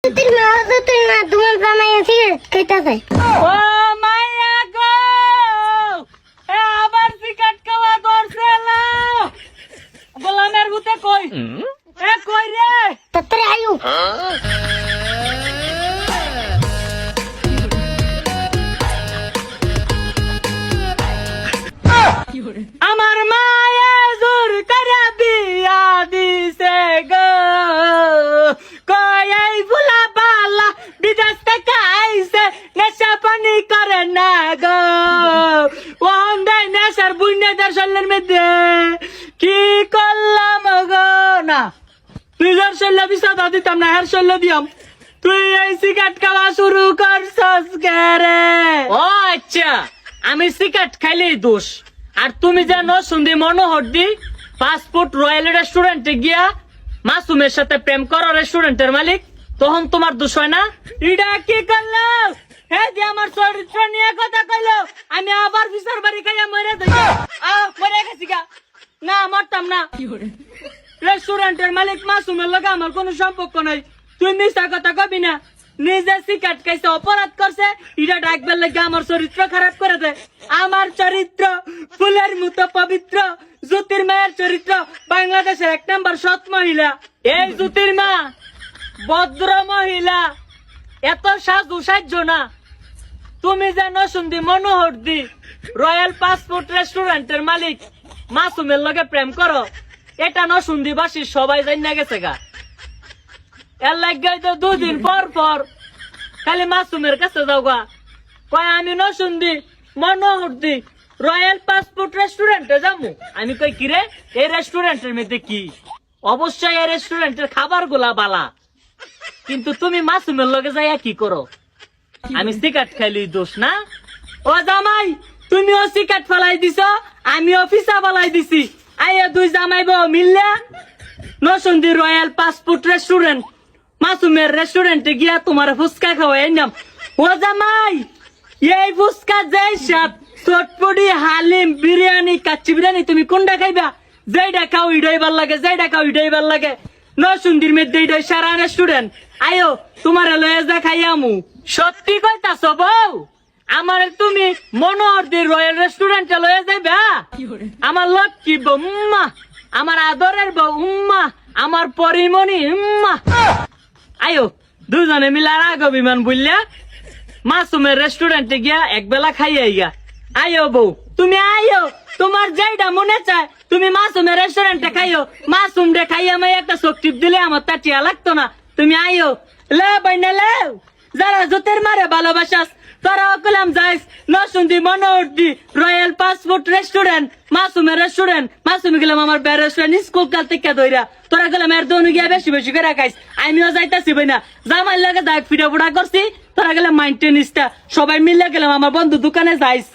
তোমার জামাই সিগারেট খাইতেছে। ও মাইয়া গো, এ আবার সিগারেট খাওয়া ধরছে না। গোলামের ভূতে কই, এ কই রে? তাড়াতাড়ি আয়ু। আমার মায়ে জোর করে বিয়া দিছে গো, কই এই বুলা বালা বিদেশ থেকে আইছে, নেশা পানি করে না গো। ওন্দাই নেশার বুইনেদের শরীরের মধ্যে কি করলাম গো। না তুই যার শরীরে বিষাদা দিতাম না, হের শরীরে দিয়াম। তুই এই সিগারেট খাওয়া শুরু করছস কে রে? ও আচ্ছা, আমি সিগারেট খাইলেই দোষ। আর তুমি জানো সন্ধি মনোহর দি পাসপোর্ট রয়্যাল রেস্টুরেন্টে গিয়া মাসুমের সাথে প্রেম করো রেস্টুরেন্টের মালিক, তখন তোমার দোষ হয় না? এটা কি করলো? হ্যাঁ যে আমার চরিত্র নিয়ে কথা কইলো, আমি আবার বিচার বাড়ি খাইয়া মরে যাই। মরে গেছি গা। না মরতাম না। রেস্টুরেন্টের মালিক মাসুমের লগে আমার কোনো সম্পর্ক নাই। তুই মিশা কথা কবি না। নিজে সিগারেট খাইছে, অপরাধ করছে, এটা ডাকবার লাগে আমার চরিত্র খারাপ করে দে। আমার চরিত্র ফুলের মতো পবিত্র। জ্যোতির্মায়ের চরিত্র বাংলাদেশের 1 নম্বর সৎ মহিলা। এই জ্যোতির্মা ভদ্র মহিলা, এত সাজু সাজ্য না। তুমি যেন শুনদি মনোহর দি রয়্যাল পাসপোর্ট রেস্টুরেন্টের মালিক মাসুমের লগে প্রেম করো, এটা ন শুনদি বাসি সবাই জানা গেছে গা। এর লাগে তো 2 দিন পর পর খালি মাসুমের কাছে যাও গা, কয় আমি ন শুনদি মনোহর দি রয়্যাল পাসপোর্ট রেস্টুরেন্টে যাবো। আমি কই কি রে, এই রেস্টুরেন্টের মধ্যে কি? অবশ্যই এই রেস্টুরেন্টের খাবার গুলা বালা, কিন্তু তুমি মাসুমের লগে যাইয়া কি করো? আমি সিগারেট খাইলি দোষ না? ও জামাই, তুমিও সিগারেট ফেলাই দিছ, আমি অফিসা ফেলাই দিছি। আইয়া 2 জামাই বউ মিললে নসুন্দি রয়্যাল পাসপোর্ট রেস্টুরেন্ট মাসুমের রেস্টুরেন্টে গিয়া তোমার ফুচকা খাওয়াই নাম। ও জামাই, এই ফুচকা যাই সাপ চটপটি হালিম বিরিয়ানি কাচ্চি বিরিয়ানি তুমি কোনটা খাইবা? যেইটা খাও ইডাই ভাল লাগে, যেইটা খাও ইডাই ভাল লাগে। নসুন্দির মধ্যে ইডাই সারা রেস্টুরেন্ট। আয়ো তোমার লয়ে যা খাইয়ামু। সত্যি কইতাছ বউ? আমার তুমি মনোহর দি রয়্যাল রেস্টুরেন্টে লয়ে যাইবা? আমার লক্ষ্মী বউ, উম্মা, আমার আদরের বউ, উম্মা, আমার পরিমণি, উম্মা। আয়ো দুজনে মিলে রাগ অভিমান বুঝলা মাসুমের রেস্টুরেন্টে গিয়া একবেলা খাইয়া গিয়া। আয়ো বউ, তুমি আয়ো, তোমার যেইটা মনে চায় তুমি মাসুমের রেস্টুরেন্টে খাইও। মাসুম রে খাইয়া মাই একটা শক্তি দিলে আমার তা টিয়া লাগতো না। তুমি আয়ো, লে বাইনা লে, যারা জোতের মারে ভালোবাসাস তোরা কলাম যাইস নসুন্দি মনোহর দি রয়্যাল পাসপোর্ট রেস্টুরেন্ট মাসুমের রেস্টুরেন্ট। মাসুমি গেলাম আমার বের রেস্টুরেন্ট স্কুল কাল থেকে ধইরা, তোরা গেলাম এর দনু গিয়া বেশি বেশি করে খাইস। আমিও যাইতাছি বই না, জামাই লাগে দাগ ফিটা ফুটা করছি, তোরা গেলাম মাইন্টেনিসটা সবাই মিলে গেলাম আমার বন্ধু দোকানে যাইস।